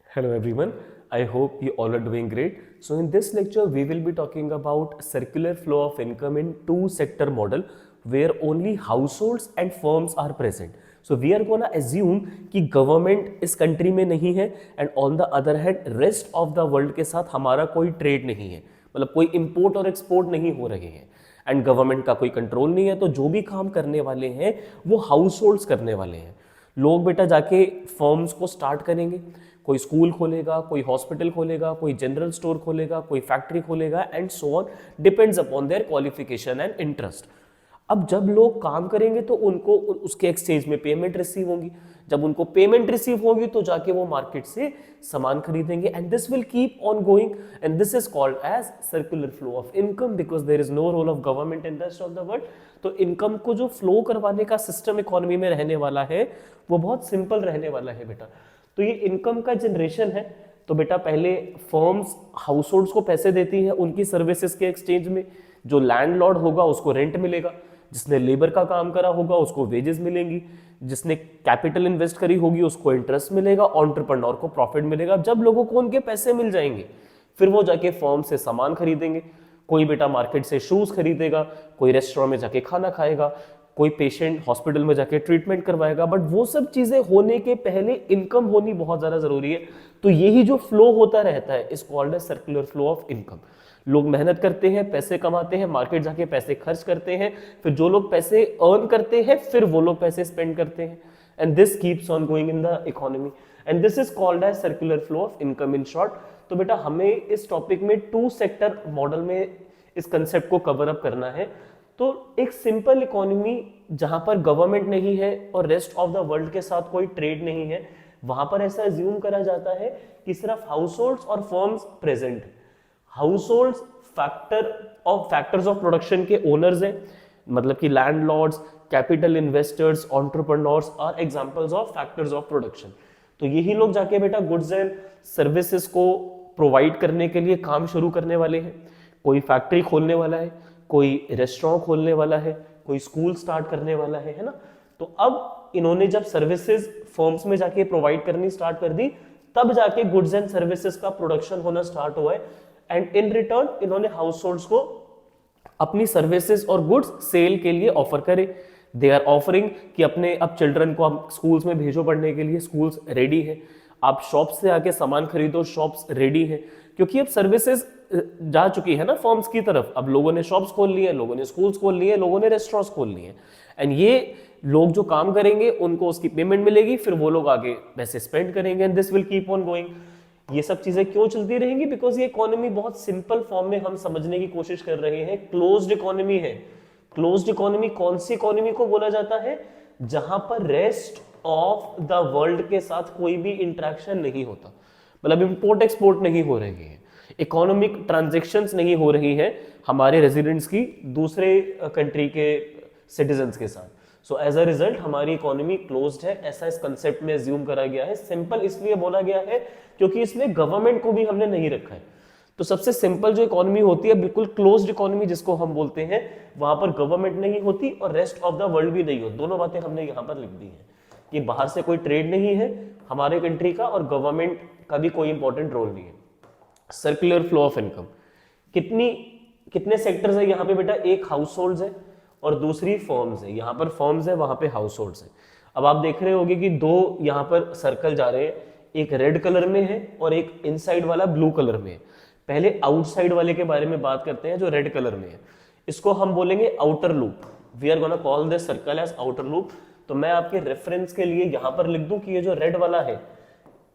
Hello everyone, I hope you all are doing great. So in this lecture we will be talking about circular flow of income in two sector model where only households and firms are present. So we are gonna assume कि government इस country में नहीं है and on the other hand rest of the world के साथ हमारा कोई trade नहीं है, मतलब कोई इंपोर्ट और एक्सपोर्ट नहीं हो रहे हैं एंड गवर्नमेंट का कोई कंट्रोल नहीं है। तो जो भी काम करने वाले हैं वो हाउस होल्ड्स करने वाले हैं। लोग बेटा जाके फर्म्स को स्टार्ट करेंगे, कोई स्कूल खोलेगा, कोई हॉस्पिटल खोलेगा, कोई जनरल स्टोर खोलेगा, कोई फैक्ट्री खोलेगा and so on, depends upon their qualification and interest. अब जब लोग काम करेंगे तो उनको उसके एक्सचेंज में पेमेंट रिसीव होगी, जब उनको पेमेंट रिसीव होगी तो जाके वो मार्केट से सामान खरीदेंगे and this will keep on going and this is called as circular flow of income because there is no role of government in the rest of the world. तो income को जो फ्लो करवाने का system economy में रहने वाला है वो बहुत सिंपल रहने वाला है बेटा। तो ये इनकम का जनरेशन है। तो बेटा पहले फर्म्स हाउस होल्ड्स को पैसे देती हैं उनकी सर्विसेज के एक्सचेंज में। जो लैंडलॉर्ड होगा उसको रेंट मिलेगा, जिसने लेबर का काम करा होगा उसको वेजेस मिलेंगी, जिसने कैपिटल इन्वेस्ट करी होगी उसको इंटरेस्ट मिलेगा, एंटरप्रेन्योर को प्रॉफिट मिलेगा। जब लोगों को उनके पैसे मिल जाएंगे फिर वो जाके फर्म से सामान खरीदेंगे। कोई बेटा मार्केट से शूज खरीदेगा, कोई रेस्टोरेंट में जाके खाना खाएगा, कोई पेशेंट हॉस्पिटल में जाके ट्रीटमेंट करवाएगा। बट वो सब चीजें होने के पहले इनकम होनी बहुत ज्यादा जरूरी है। तो यही जो फ्लो होता रहता है इस कॉल्ड है सर्कुलर फ्लो ऑफ इनकम। लोग मेहनत करते हैं, पैसे कमाते हैं, मार्केट जाके पैसे खर्च करते हैं, फिर जो लोग पैसे अर्न करते हैं फिर वो लोग पैसे स्पेंड करते हैं and this keeps on going in the economy and this is called as circular flow of income in short. तो बेटा हमें इस टॉपिक में टू सेक्टर मॉडल में इस कंसेप्ट को कवर अप करना है। तो एक सिंपल इकोनॉमी जहां पर गवर्नमेंट नहीं है और रेस्ट ऑफ द वर्ल्ड के साथ कोई ट्रेड नहीं है, वहां पर ऐसा अज्यूम करा जाता है कि सिर्फ हाउस होल्ड्स और फर्म्स प्रेजेंट है। Households factors of production के ओनर्स हैं, मतलब कि landlords, capital investors, entrepreneurs are examples of factors of production. तो यही लोग जाके बेटा गुड्स एंड सर्विसेज को प्रोवाइड करने के लिए काम शुरू करने वाले हैं। कोई फैक्ट्री खोलने वाला है, कोई रेस्टोरेंट खोलने वाला है, कोई स्कूल स्टार्ट करने वाला है ना। तो अब इन्होंने जब सर्विसेज फर्म्स में जाके प्रोवाइड करनी स्टार्ट कर दी तब जाके गुड्स एंड सर्विसेज का प्रोडक्शन होना स्टार्ट हुआ है एंड इन रिटर्न इन्होंने हाउस होल्ड्स को अपनी सर्विसेज और गुड्स सेल के लिए ऑफर करे। दे आर ऑफरिंग कि अपने अब चिल्ड्रन को आप स्कूल्स में भेजो पढ़ने के लिए, स्कूल्स रेडी है। आप शॉप से आके सामान खरीदो, शॉप्स रेडी है, क्योंकि अब सर्विसेज जा चुकी है ना फर्म्स की तरफ। अब लोगों ने शॉप्स खोल लिए, लोगों ने स्कूल्स खोल लिए, लोगों ने रेस्टोरेंट्स खोल लिए एंड ये लोग जो काम करेंगे उनको उसकी पेमेंट मिलेगी, फिर वो लोग आगे पैसे स्पेंड करेंगे and this will keep on going. ये सब चीजें क्यों चलती रहेंगी? बिकॉज ये इकोनॉमी बहुत सिंपल फॉर्म में हम समझने की कोशिश कर रहे हैं। क्लोज्ड इकोनॉमी है। क्लोज्ड इकोनॉमी कौन सी इकोनॉमी को बोला जाता है? जहां पर रेस्ट ऑफ द वर्ल्ड के साथ कोई भी इंटरेक्शन नहीं होता, मतलब इंपोर्ट एक्सपोर्ट नहीं हो रही है, इकोनॉमिक ट्रांजैक्शंस नहीं हो रही है हमारे रेजिडेंट्स की दूसरे कंट्री के सिटीजन्स के साथ। सो एज अ रिजल्ट हमारी इकोनॉमी क्लोज्ड है, ऐसा इस कंसेप्ट में अज्यूम करा गया है। सिंपल इसलिए बोला गया है क्योंकि इसमें गवर्नमेंट को भी हमने नहीं रखा है। तो सबसे सिंपल जो इकोनॉमी होती है बिल्कुल क्लोज्ड इकोनॉमी जिसको हम बोलते हैं, वहां पर गवर्नमेंट नहीं होती और रेस्ट ऑफ द वर्ल्ड भी नहीं होती। दोनों बातें हमने यहाँ पर लिख दी है कि बाहर से कोई ट्रेड नहीं है हमारे कंट्री का और गवर्नमेंट का भी कोई इंपॉर्टेंट रोल नहीं है। सर्कुलर फ्लो ऑफ इनकम कितने सेक्टर्स है यहाँ पे बेटा? एक हाउस होल्ड्स है और दूसरी फर्म्स है। यहाँ पर फर्म्स है, वहां पे हाउस होल्ड्स है। अब आप देख रहे होंगे कि दो यहाँ पर सर्कल जा रहे हैं, एक रेड कलर में है और एक इनसाइड वाला ब्लू कलर में है। पहले आउटसाइड वाले के बारे में बात करते हैं जो रेड कलर में है। इसको हम बोलेंगे outer loop. We are gonna call this circle as outer loop. तो मैं आपके रेफरेंस के लिए यहाँ पर लिख दूं कि ये जो रेड वाला है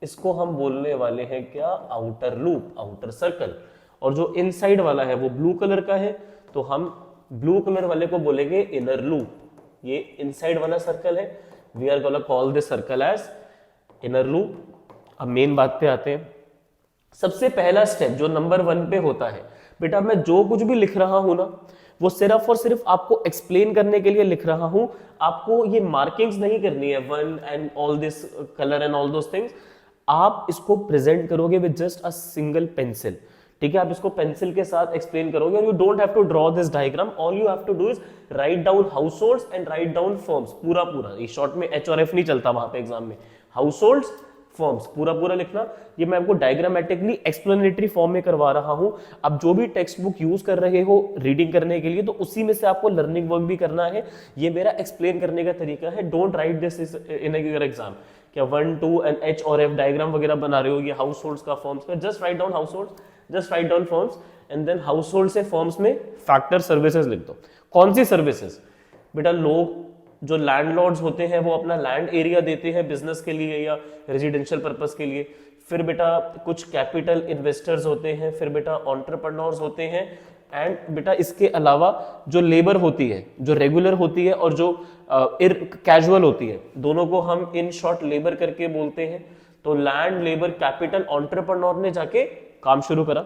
इसको हम बोलने वाले हैं क्या? Outer loop, outer circle. और जो इनसाइड वाला है वो ब्लू कलर का है, तो हम ब्लू कलर वाले को बोलेंगे इनर लूप। ये इनसाइड वाला सर्कल है, we are gonna call this circle as inner loop. अब मेन बात पे आते हैं। सबसे पहला स्टेप जो नंबर 1 पे होता है बेटा, मैं जो कुछ भी लिख रहा हूं ना वो सिर्फ और सिर्फ आपको एक्सप्लेन करने के लिए लिख रहा हूं। आपको ये मार्किंग्स नहीं करनी है 1 and all this colour and all those things. आप इसको प्रेजेंट करोगे with just a single pencil. ठीक है, आप इसको पेंसिल के साथ एक्सप्लेन करोगे और you don't have to draw this diagram. All you have to do is write down households and write down firms. पूरा ये शॉर्ट में एच और एफ नहीं चलता वहां पे एग्जाम में। हाउस होल्ड्स, फर्म्स, पूरा पूरा लिखना, ये मैं आपको डायग्रामेटिकली एक्सप्लेनेटरी फॉर्म में करवा रहा हूं। आप जो भी टेक्स्ट बुक यूज कर रहे हो रीडिंग करने के लिए, तो उसी में से आपको लर्निंग वर्क भी करना है। ये मेरा एक्सप्लेन करने का तरीका है। Don't write this in your exam, क्या 1 2 एंड एच और एफ डायग्राम वगैरह बना रहे हो, ये हाउस होल्ड्स का फॉर्म्स का, just write down households, just write down firms and then household से फॉर्म्स में फैक्टर सर्विसेज लिख दो। कौन सी सर्विसेज बेटा, लोग जो लैंडलॉर्ड्स होते हैं वो अपना लैंड एरिया देते हैं बिजनेस के लिए या रेजिडेंशियल पर्पस के लिए, फिर बेटा कुछ कैपिटल इन्वेस्टर्स होते हैं, फिर बेटा एंटरप्रेन्योर्स होते हैं, एंड बेटा इसके अलावा जो लेबर होती है, जो रेगुलर होती है और जो कैजुअल होती है, दोनों को हम इन शॉर्ट लेबर करके बोलते हैं। तो लैंड, लेबर, कैपिटल, एंटरप्रेन्योर ने जाके काम शुरू करा,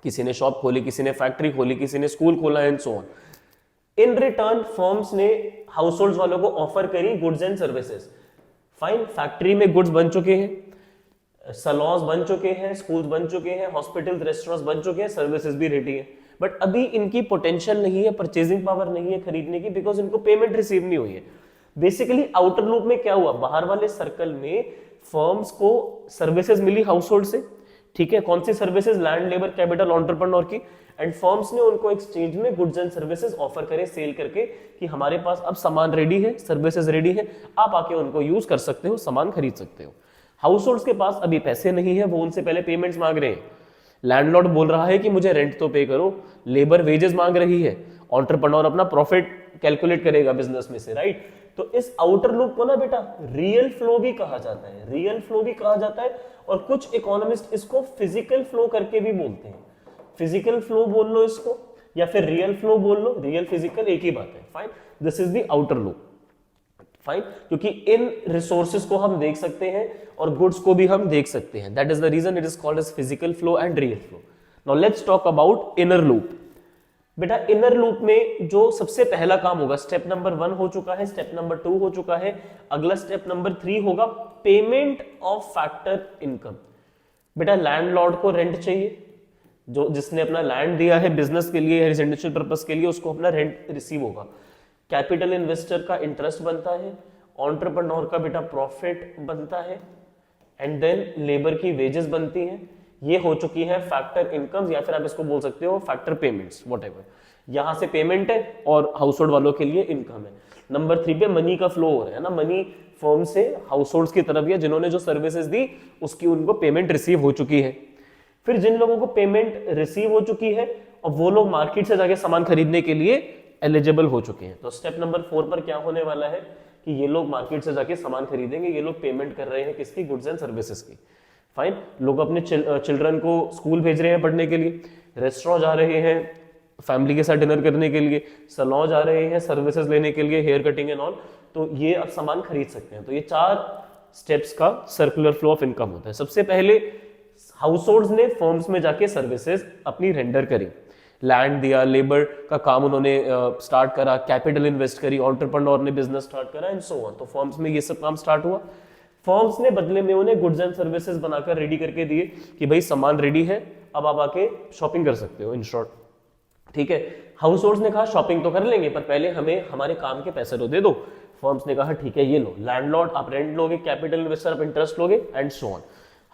किसी ने शॉप खोली, किसी ने फैक्ट्री खोली, किसी ने स्कूल खोला and so on. In return firms ने हाउस होल्ड वालों को ऑफर करी goods and services. Fine, factory में गुड्स बन चुके हैं, सलॉन्स बन चुके हैं, स्कूल्स बन चुके हैं, हॉस्पिटल, रेस्टोरेंट्स बन चुके हैं, सर्विसेज भी रेडी है, बट अभी इनकी पोटेंशियल नहीं है, परचेजिंग पावर नहीं है खरीदने की, बिकॉज इनको पेमेंट रिसीव नहीं हुई है। बेसिकली आउटर लूप में क्या हुआ, बाहर वाले सर्कल में फर्म्स को सर्विसेज मिली हाउस होल्ड से, ठीक है, कौन सी services, land, labour, capital, entrepreneur की, एंड फर्म्स ने उनको एक्सचेंज में गुड्स एंड सर्विसेज ऑफर करे सेल करके कि हमारे पास अब सामान रेडी है, सर्विसेज रेडी है, आप आके उनको यूज कर सकते हो, सामान खरीद सकते हो। हाउस होल्ड्स के पास अभी पैसे नहीं है, वो उनसे पहले पेमेंट्स मांग रहे हैं। लैंडलॉर्ड बोल रहा है कि मुझे रेंट तो पे करो, लेबर वेजेस मांग रही है, एंटरप्रेन्योर अपना प्रॉफिट कैलकुलेट करेगा बिजनेस में से, राइट। तो इस आउटर लूप को ना बेटा रियल फ्लो भी कहा जाता है, रियल फ्लो भी कहा जाता है, और कुछ इकोनॉमिस्ट इसको फिजिकल फ्लो करके भी बोलते हैं। फिजिकल फ्लो बोल लो इसको, या फिर रियल फ्लो बोल लो, रियल फिजिकल एक ही बात है। Fine, this is the outer loop. Fine, क्योंकि इन रिसोर्सेज को हम देख सकते हैं और गुड्स को भी हम देख सकते हैं, that is the reason it is called as physical flow and real flow. Now let's talk about inner loop. बेटा इनर लूप में जो सबसे पहला काम होगा, स्टेप नंबर 1 हो चुका है, स्टेप नंबर 2 हो चुका है, अगला स्टेप नंबर 3 होगा पेमेंट ऑफ फैक्टर इनकम। बेटा लैंडलॉर्ड को रेंट चाहिए, जो जिसने अपना लैंड दिया है बिजनेस के लिए, रेजिडेंशियल पर्पस के लिए, उसको अपना रेंट रिसीव होगा। कैपिटल इन्वेस्टर का इंटरेस्ट बनता है, एंटरप्रेन्योर का बेटा प्रॉफिट बनता है, एंड देन लेबर की वेजेस बनती हैं। ये हो चुकी है फैक्टर इनकम, या फिर आप इसको बोल सकते हो फैक्टर पेमेंट्स, व्हाटएवर। यहां से पेमेंट है और हाउस होल्ड वालों के लिए इनकम है। नंबर 3 पे मनी का फ्लो हो रहा है ना, मनी फर्म से हाउस होल्ड्स की तरफ, या जिन्होंने जो सर्विसेज दी उसकी उनको पेमेंट रिसीव हो चुकी है। फिर जिन लोगों को पेमेंट रिसीव हो चुकी है और वो लोग मार्केट से जाके सामान खरीदने के लिए एलिजिबल हो चुके हैं। तो स्टेप नंबर 4 पर क्या होने वाला है कि ये लोग मार्केट से जाके सामान खरीदेंगे, ये लोग पेमेंट कर रहे हैं किसकी, गुड्स एंड सर्विसेज की। फाइन, लोग अपने चिल्ड्रन को स्कूल भेज रहे हैं पढ़ने के लिए, रेस्टोरेंट जा रहे हैं फैमिली के साथ डिनर करने के लिए, सैलून जा रहे हैं सर्विसेज लेने के लिए, हेयर कटिंग एंड ऑल, तो ये अब सामान खरीद सकते हैं। तो ये 4 स्टेप्स का सर्कुलर फ्लो ऑफ इनकम होता है। सबसे पहले हाउस होल्ड्स ने फर्म्स में जाके सर्विसेज अपनी रेंडर करी, लैंड दिया, लेबर का काम उन्होंने स्टार्ट करा, कैपिटल इन्वेस्ट करी, एंटरप्रेन्योर ने बिजनेस स्टार्ट करा एंड सो ऑन। तो फर्म्स में ये सब काम स्टार्ट हुआ। फर्म्स ने बदले में उन्हें गुड्स एंड सर्विसेज बनाकर रेडी करके दिए कि भाई सामान रेडी है, अब आप आके शॉपिंग कर सकते हो, इन शॉर्ट, ठीक है। हाउस होल्ड्स ने कहा शॉपिंग तो कर लेंगे पर पहले हमें हमारे काम के पैसे तो दे दो। फर्म्स ने कहा ठीक है ये लो, लैंडलॉर्ड आप रेंट लोगे, कैपिटल इन्वेस्टर आप इंटरेस्ट लोगे and so on.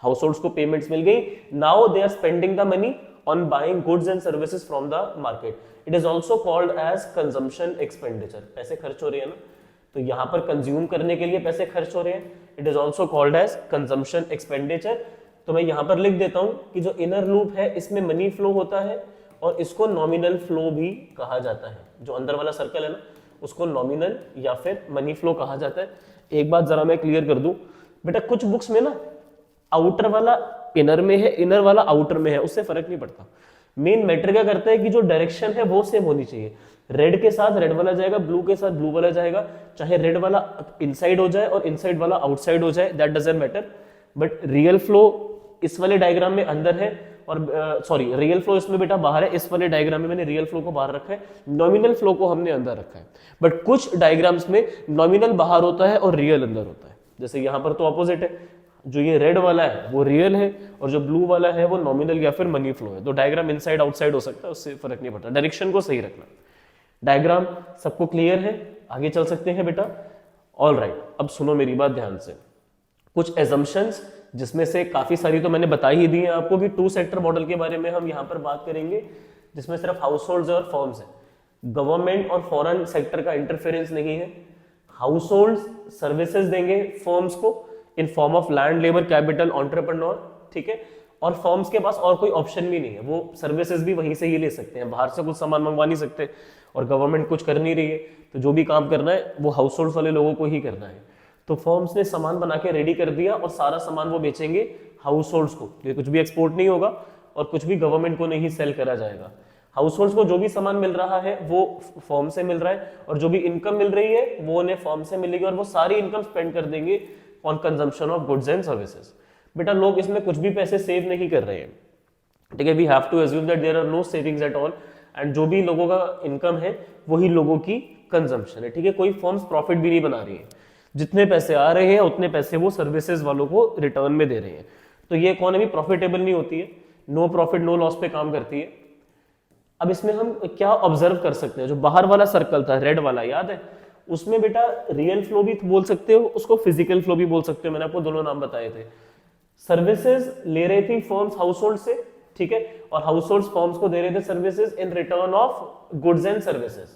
Households को पेमेंट्स मिल गई, now they are spending the money on buying goods and services from the market. It is also called as consumption expenditure. पैसे खर्च हो रहे हैं ना, तो यहां पर कंज्यूम करने के लिए पैसे खर्च हो रहे हैं, it is also called as consumption expenditure. तो मैं यहां पर लिख देता हूं कि जो इनर लूप है इसमें मनी फ्लो होता है और इसको नॉमिनल फ्लो भी कहा जाता है। जो अंदर वाला सर्कल है ना उसको नॉमिनल या फिर मनी फ्लो कहा जाता है। एक बात जरा मैं क्लियर कर दूं बेटा, कुछ बुक्स में ना आउटर वाला इनर में है, इनर वाला आउटर में है, उससे फर्क नहीं पड़ता। मेन मैटर क्या करता है कि जो डायरेक्शन है वो सेम होनी चाहिए। रेड के साथ रेड वाला जाएगा, ब्लू के साथ ब्लू वाला जाएगा, चाहे रेड वाला इनसाइड हो जाए और इनसाइड वाला आउटसाइड हो जाए, that doesn't matter. But real flow इस वाले डायग्राम में अंदर है और सॉरी रियल फ्लो इसमें बेटा बाहर है। इस वाले डायग्राम में मैंने रियल फ्लो को बाहर रखा है, नॉमिनल फ्लो को हमने अंदर रखा है। बट कुछ डायग्राम्स में नॉमिनल बाहर होता है और रियल अंदर होता है। जैसे यहां पर तो ऑपोजिट है, जो ये रेड वाला है वो रियल है और जो ब्लू वाला है वो नॉमिनल या फिर मनी फ्लो है। तो डायग्राम इनसाइड आउटसाइड हो सकता है, उससे फर्क नहीं पड़ता, डायरेक्शन को सही रखना। डायग्राम सबको क्लियर है, आगे चल सकते हैं बेटा। ऑल राइट, अब सुनो मेरी बात ध्यान से। कुछ एजम्पशंस, जिसमें से काफी सारी तो मैंने बता ही दी है आपको कि टू सेक्टर मॉडल के बारे में हम यहाँ पर बात करेंगे, जिसमें सिर्फ हाउस होल्ड और फर्म्स है, गवर्नमेंट और फॉरेन सेक्टर का इंटरफेरेंस नहीं है। हाउस होल्ड सर्विसेज देंगे फर्म्स को in form of land, labour, capital, entrepreneur, ठीक है। और फर्म्स के पास और कोई ऑप्शन भी नहीं है, वो सर्विसेज भी वहीं से ही ले सकते हैं, बाहर से कुछ सामान मंगवा नहीं सकते, और गवर्नमेंट कुछ कर नहीं रही है, तो जो भी काम करना है वो हाउस होल्ड वाले लोगों को ही करना है। तो फर्म्स ने सामान बना के रेडी कर दिया और सारा सामान वो बेचेंगे हाउस होल्ड्स को, ये कुछ भी एक्सपोर्ट नहीं होगा और कुछ भी गवर्नमेंट को नहीं सेल करा जाएगा। हाउस होल्ड्स को जो भी सामान मिल रहा है वो फर्म से मिल रहा है, और जो भी इनकम मिल रही है वो उन्हें फर्म से मिलेगी, और वो सारी इनकम स्पेंड कर देंगे on consumption of goods and services. बेटा लोग इसमें कुछ भी पैसे सेव नहीं कर रहे हैं, ठीक है। We have to assume that there are no savings at all, and जो भी लोगों का इनकम है वही लोगों की कंजम्पशन है, ठीक है। कोई फर्म्स प्रॉफिट भी नहीं बना रही है, जितने पैसे आ रहे हैं उतने पैसे वो सर्विसेज वालों को रिटर्न में दे रहे हैं। तो ये इकोनॉमी प्रॉफिटेबल नहीं होती है, नो प्रॉफिट नो लॉस पे काम करती है। अब इसमें हम क्या ऑब्जर्व कर सकते हैं, जो बाहर वाला सर्कल था रेड वाला, याद है, उसमें बेटा रियल फ्लो भी बोल सकते हो, उसको फिजिकल फ्लो भी बोल सकते हो, मैंने आपको दोनों नाम बताए थे। सर्विसेज ले रही थी फर्म्स हाउस होल्ड से, ठीक है, और हाउस होल्ड फर्म्स को दे रहे थे services in return of goods and services.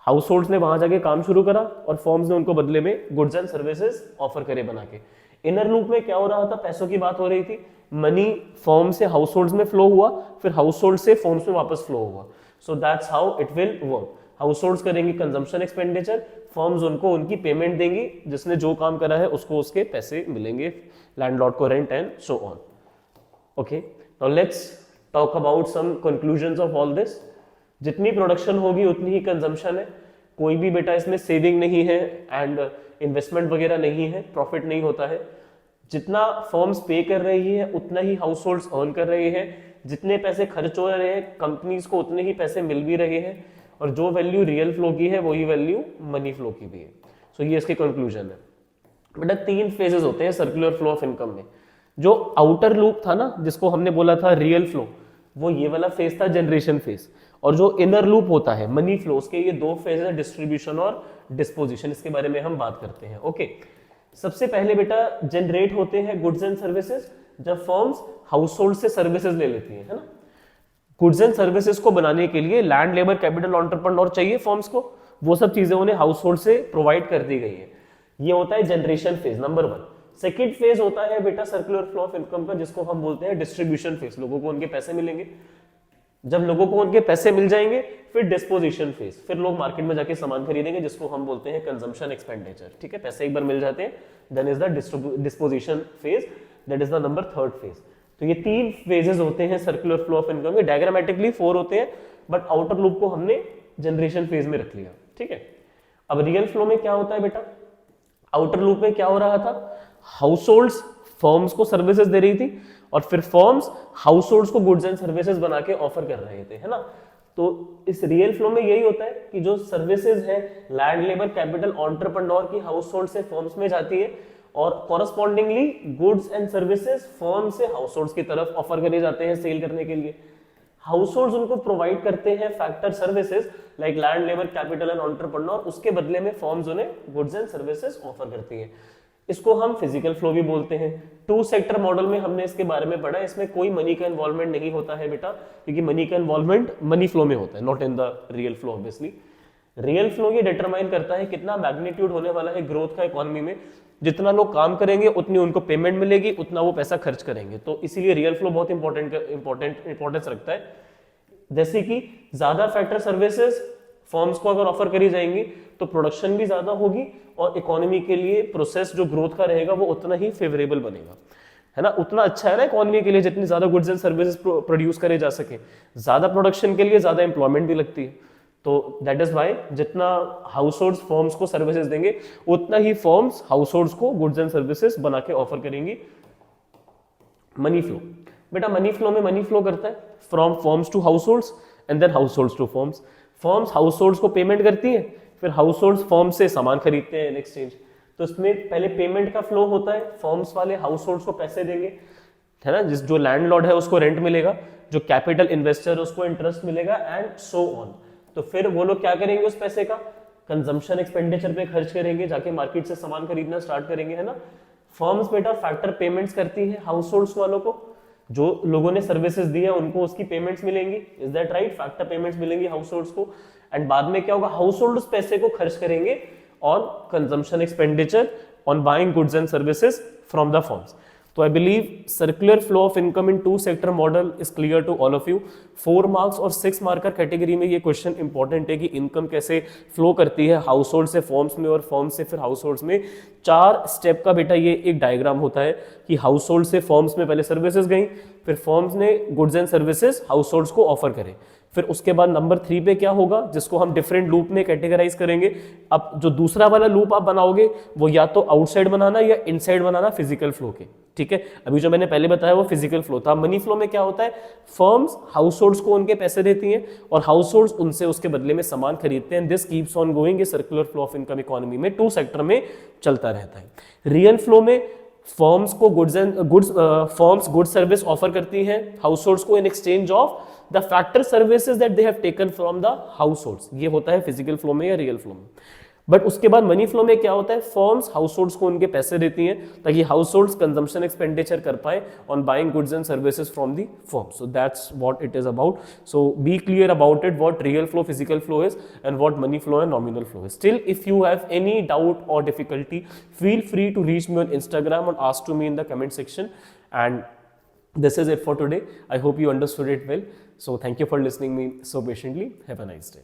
House holds ने वहां जाके काम शुरू करा और फर्म्स ने उनको बदले में गुड्स एंड सर्विसेज ऑफर करे बना के। इनर लूप में क्या हो रहा था, पैसों की बात हो रही थी, मनी फर्म से हाउस होल्ड्स में फ्लो हुआ, फिर हाउस होल्ड से फर्म्स में वापस फ्लो हुआ। So that's how it will work. House holds करेंगे कंजम्पशन एक्सपेंडिचर, फर्म्स उनको उनकी पेमेंट देंगी, जिसने जो काम करा है उसको उसके पैसे मिलेंगे, लैंडलॉर्ड को rent and so on. Okay, now let's talk about some conclusions of all this. जितनी प्रोडक्शन होगी उतनी ही कंजम्पशन है, कोई भी बेटा इसमें सेविंग नहीं है एंड इन्वेस्टमेंट वगैरह नहीं है, प्रॉफिट नहीं होता है। जितना फर्म्स पे कर रही है उतना ही हाउस होल्ड्स अर्न कर रहे हैं, जितने पैसे खर्च हो रहे हैं कंपनीज को उतने ही पैसे मिल भी रहे हैं, और जो वैल्यू रियल फ्लो की है वही वैल्यू मनी फ्लो की भी है। सो ये इसके कंक्लूजन है। बेटा 3 फेजेस होते हैं सर्कुलर फ्लो ऑफ इनकम में। जो आउटर लूप था ना, जिसको हमने बोला था रियल फ्लो, वो ये वाला फेज था, जनरेशन फेज। और जो इनर लूप होता है मनी फ्लो, उसके ये 2 फेज है, डिस्ट्रीब्यूशन और डिस्पोजिशन। इसके बारे में हम बात करते हैं। ओके, सबसे पहले बेटा जनरेट होते हैं गुड्स एंड सर्विसेज, जब फर्म्स हाउस होल्ड से सर्विसेज ले लेती है ना। गुड्स एंड सर्विसेज को बनाने के लिए लैंड, लेबर, कैपिटल, एंटरप्रेन्योर चाहिए फर्म्स को, वो सब चीजें उन्हें हाउस होल्ड से प्रोवाइड कर दी गई है। ये होता है generation phase number 1। Second phase होता है बेटा सर्कुलर फ्लो ऑफ इनकम का, जिसको हम बोलते हैं डिस्ट्रीब्यूशन फेज। लोगों को उनके पैसे मिलेंगे, जब लोगों को उनके पैसे मिल जाएंगे फिर डिस्पोजिशन फेज, फिर लोग मार्केट में जाके सामान खरीदेंगे, जिसको हम बोलते हैं कंजम्पशन एक्सपेंडिचर। ठीक है, पैसे एक बार मिल जाते हैं, then is the disposition phase, that is the number 3rd phase. तो ये 3 फेजेस होते हैं सर्कुलर फ्लो ऑफ इनकम के। डायग्रामेटिकली 4 होते हैं, बट आउटर लूप को हमने जनरेशन फेज में रख लिया। ठीक है, अब रियल फ्लो में क्या होता है बेटा, आउटर लूप में क्या हो रहा था, हाउस होल्ड्स फर्म्स को सर्विसेज दे रही थी, और फिर फर्म्स हाउस होल्ड्स को गुड्स एंड सर्विसेज बना के ऑफर कर रहे थे, है ना। तो इस रियल फ्लो में यही होता है कि जो सर्विसेज है लैंड, लेबर, कैपिटल, एंटरप्रेन्योर की हाउस होल्ड से फर्म्स में जाती है, और correspondingly goods and services firm से हाउस होल्ड्स की तरफ ऑफर करे जाते हैं सेल करने के लिए। हाउस होल्ड्स उनको प्रोवाइड करते हैं factor services like land, labour, capital and entrepreneur, उसके बदले में फर्म्स उन्हें गुड्स एंड सर्विसेज ऑफर करती है। इसको हम फिजिकल फ्लो भी बोलते हैं। 2 सेक्टर मॉडल में हमने इसके बारे में पढ़ा, इसमें कोई मनी का इन्वॉल्वमेंट नहीं होता है बेटा, क्योंकि मनी का इन्वॉल्वमेंट मनी फ्लो में होता है, not in the real flow obviously. Real flow ये डिटरमाइन करता है कितना मैग्नीट्यूड होने वाला है ग्रोथ का इकोनॉमी में, जितना लोग काम करेंगे उतनी उनको पेमेंट मिलेगी, उतना वो पैसा खर्च करेंगे। तो इसीलिए रियल फ्लो बहुत इंपॉर्टेंस रखता है। जैसे कि ज्यादा फैक्टर सर्विसेज फर्म्स को अगर ऑफर करी जाएंगी तो प्रोडक्शन भी ज्यादा होगी, और इकोनॉमी के लिए प्रोसेस जो ग्रोथ का रहेगा वो उतना ही फेवरेबल बनेगा, है ना। उतना अच्छा है ना इकोनॉमी के लिए, जितनी ज्यादा गुड्स एंड सर्विसेज प्रोड्यूस करे जा सके। ज्यादा प्रोडक्शन के लिए ज्यादा एम्प्लॉयमेंट भी लगती है, तो दैट इज वाई जितना हाउस होल्ड्स फर्म्स को सर्विसेज देंगे उतना ही फर्म्स हाउस होल्ड्स को गुड्स एंड सर्विसेज बना के ऑफर करेंगी। मनी फ्लो बेटा, मनी फ्लो में मनी फ्लो करता है from firms to households and then households to firms. Firms households को पेमेंट करती है, फिर हाउस होल्ड्स फर्म्स से सामान खरीदते हैं इन एक्सचेंज। तो इसमें पहले पेमेंट का फ्लो होता है, फर्म्स वाले हाउस होल्ड्स को पैसे देंगे, है ना। जो लैंडलॉर्ड है उसको रेंट मिलेगा, जो कैपिटल इन्वेस्टर है उसको इंटरेस्ट मिलेगा, एंड सो ऑन। तो फिर वो लोग क्या करेंगे उस पैसे का, कंजम्पशन एक्सपेंडिचर पे खर्च करेंगे, जाके मार्केट से सामान खरीदना स्टार्ट करेंगे, है ना। फर्म्स बेटा फैक्टर पेमेंट्स करती है हाउस होल्ड्स वालों को, जो लोगों ने सर्विसेज दी है उनको उसकी पेमेंट्स मिलेंगी, is that right, factor payments मिलेंगी हाउस होल्ड्स को। एंड बाद में क्या होगा, हाउस होल्ड उस पैसे को खर्च करेंगे on consumption expenditure, on buying goods and services from the firms. तो I believe circular flow of income in two sector model is clear to all of you. 4 marks और 6 मार्कर कैटेगरी में ये question important है कि income कैसे flow करती है house hold से फॉर्म्स में और फॉर्म से फिर हाउस होल्ड्स में। 4 स्टेप का बेटा ये एक डायग्राम होता है कि हाउस होल्ड से फॉर्म्स में पहले सर्विसेज गई, फिर फॉर्म्स ने goods and services house holds को ऑफर करे, फिर उसके बाद नंबर 3 पे क्या होगा जिसको हम डिफरेंट लूप में कैटेगराइज करेंगे। अब जो दूसरा वाला लूप आप बनाओगे वो या तो आउटसाइड बनाना या इनसाइड बनाना फिजिकल फ्लो के, ठीक है। अभी जो मैंने पहले बताया वो फिजिकल फ्लो था। मनी फ्लो में क्या होता है, फर्म्स हाउस होल्ड्स को उनके पैसे देती हैं और हाउस होल्ड्स उनसे उसके बदले में सामान खरीदते हैं। दिस कीप्स ऑन गोइंग, ये circular flow of income economy में 2 सेक्टर में चलता रहता है। रियल फ्लो में फर्म्स को फर्म्स गुड्स सर्विस ऑफर करती हैं हाउस होल्ड्स को in exchange of the factor services that they have taken from the house holds. ये होता है फिजिकल फ्लो में या रियल फ्लो में। बट उसके बाद मनी फ्लो में क्या होता है, फर्म्स हाउस होल्ड्स को उनके पैसे देती हैं ताकि हाउस होल्ड्स कंजम्पशन एक्सपेंडिचर कर पाए on buying goods and services from the firm. So that's what it is about. So be clear about it, what real flow physical flow is and what money flow and nominal flow is. Still if you have any doubt or difficulty, feel free to reach me on Instagram and ask to me in the comment section. And this is it for today. I hope you understood it well. So thank you for listening me so patiently. Have a nice day.